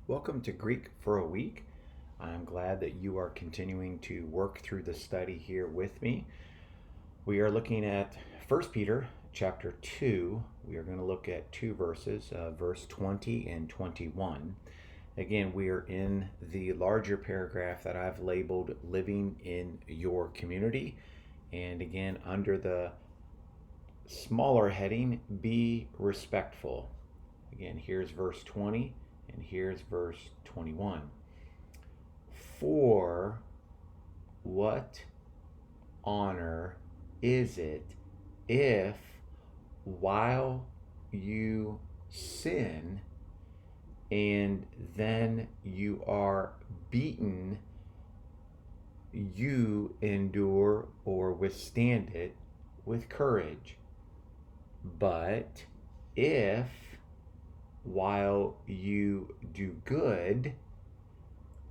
Welcome to Greek for a Week. I'm glad that you are continuing to work through the study here with me. We are looking at 1 Peter chapter 2. We are going to look at two verses, verse 20 and 21. Again, we are in the larger paragraph that I've labeled Living in Your Community. And again, under the smaller heading, Be Respectful. Again, here's verse 20. And here's verse 21. For what honor is it if, while you sin and then you are beaten, you endure or withstand it with courage? But if, while you do good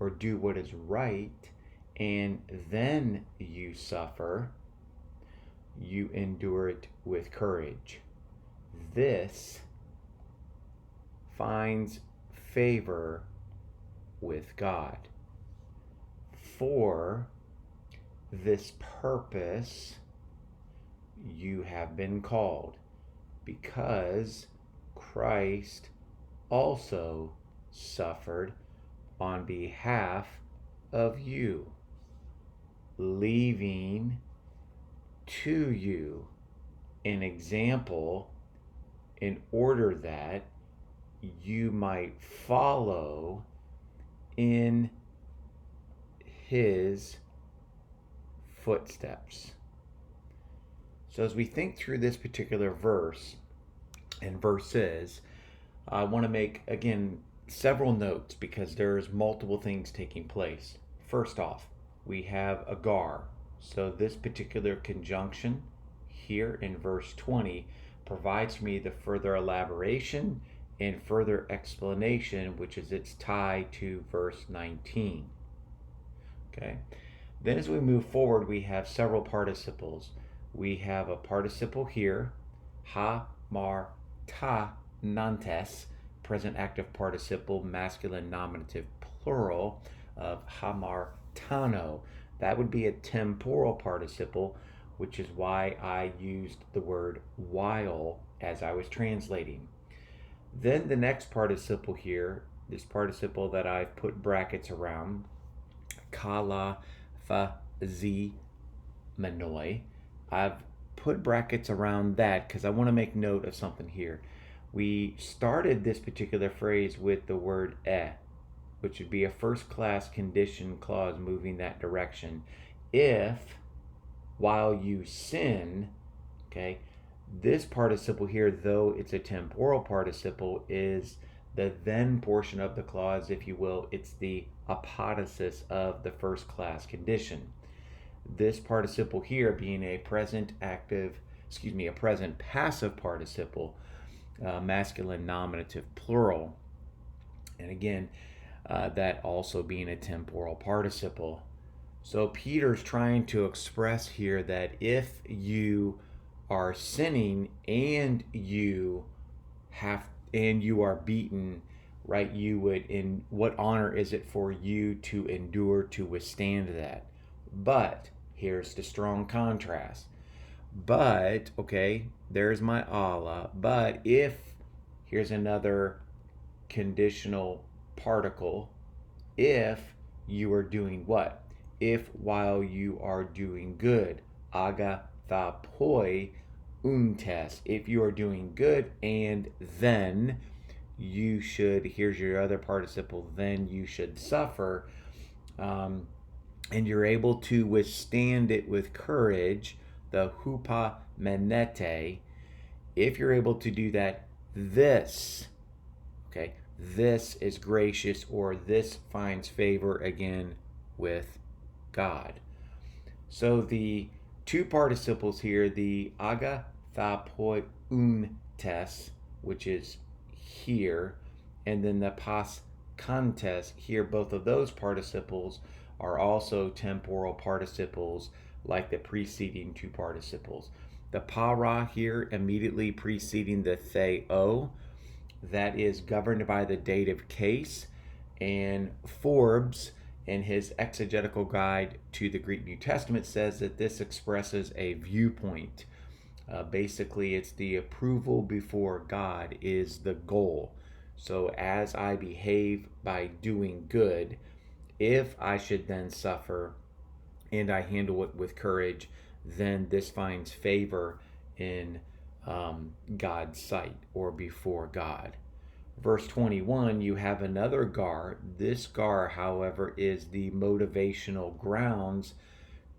or do what is right and then you suffer, you endure it with courage. This finds favor with God. For this purpose you have been called, because Christ also suffered on behalf of you, leaving to you an example in order that you might follow in his footsteps. So as we think through this particular verse and verses, I want to make, again, several notes because there's multiple things taking place. First off, we have agar. So this particular conjunction here in verse 20 provides me the further elaboration and further explanation, which is its tie to verse 19. Okay. Then as we move forward, we have several participles. We have a participle here, ha, mar, ta, nantes, present active participle, masculine nominative plural of hamartano. That would be a temporal participle, which is why I used the word while as I was translating. Then the next participle here, this participle that I've put brackets around, kala fa zi manoi. I've put brackets around that because I want to make note of something here. We started this particular phrase with the word which would be a first class condition clause moving that direction. If, while you sin, okay, this participle here, though it's a temporal participle, is the then portion of the clause, if you will. It's the apodosis of the first class condition. This participle here being a present passive participle, masculine nominative plural, and again, that also being a temporal participle. So Peter's trying to express here that if you are sinning and you are beaten, right, you would, in what honor is it for you to endure, to withstand that? But here's the strong contrast. But, okay, there's my Allah. But if, here's another conditional particle, if you are doing what? If while you are doing good, agathapoi untes, if you are doing good and then you should, here's your other participle, then you should suffer, and you're able to withstand it with courage, the hupa menete, if you're able to do that, this is gracious, or this finds favor again with God. So the two participles here, the agathapoiuntes, which is here, and then the pas kantes here, both of those participles are also temporal participles like the preceding two participles. The para here immediately preceding the theo, that is governed by the dative case, And Forbes, in his exegetical guide to the Greek New Testament, says that this expresses a viewpoint. Basically, it's the approval before God is the goal. So, as I behave by doing good, if I should then suffer and I handle it with courage, then this finds favor in God's sight or before God. Verse 21, you have another gar. This gar, however, is the motivational grounds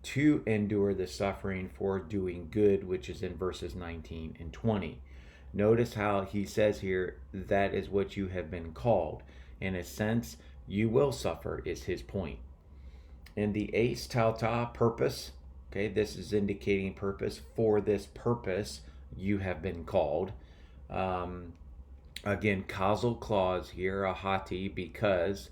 to endure the suffering for doing good, which is in verses 19 and 20. Notice how he says here, that is what you have been called. In a sense, you will suffer, is his point. In the ace tauta, purpose, okay, this is indicating purpose. For this purpose, you have been called. Again, causal clause here, ahati, because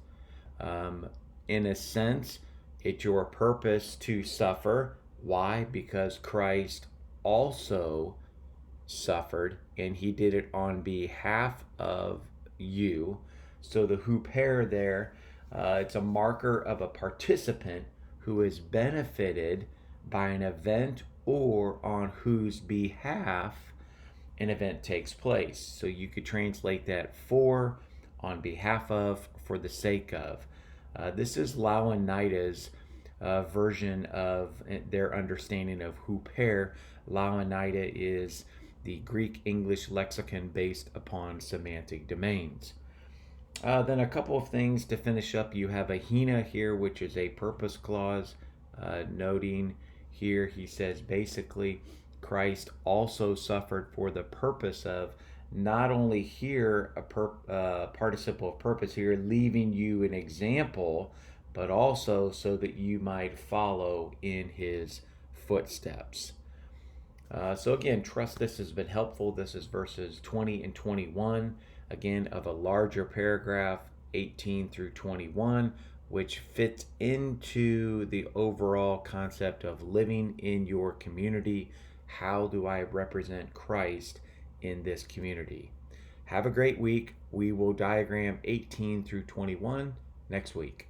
in a sense, it's your purpose to suffer. Why? Because Christ also suffered, and he did it on behalf of you. So the huper there, it's a marker of a participant who is benefited by an event or on whose behalf an event takes place. So you could translate that for, on behalf of, for the sake of. This is Louw-Nida version of their understanding of huper. Louw-Nida is the Greek English lexicon based upon semantic domains. Then a couple of things to finish up. You have a hina here, which is a purpose clause, noting here he says basically Christ also suffered for the purpose of, not only here a participle of purpose here, leaving you an example, but also so that you might follow in his footsteps. So again, trust this has been helpful. This is verses 20 and 21, again, of a larger paragraph, 18 through 21, which fits into the overall concept of living in your community. How do I represent Christ in this community? Have a great week. We will diagram 18 through 21 next week.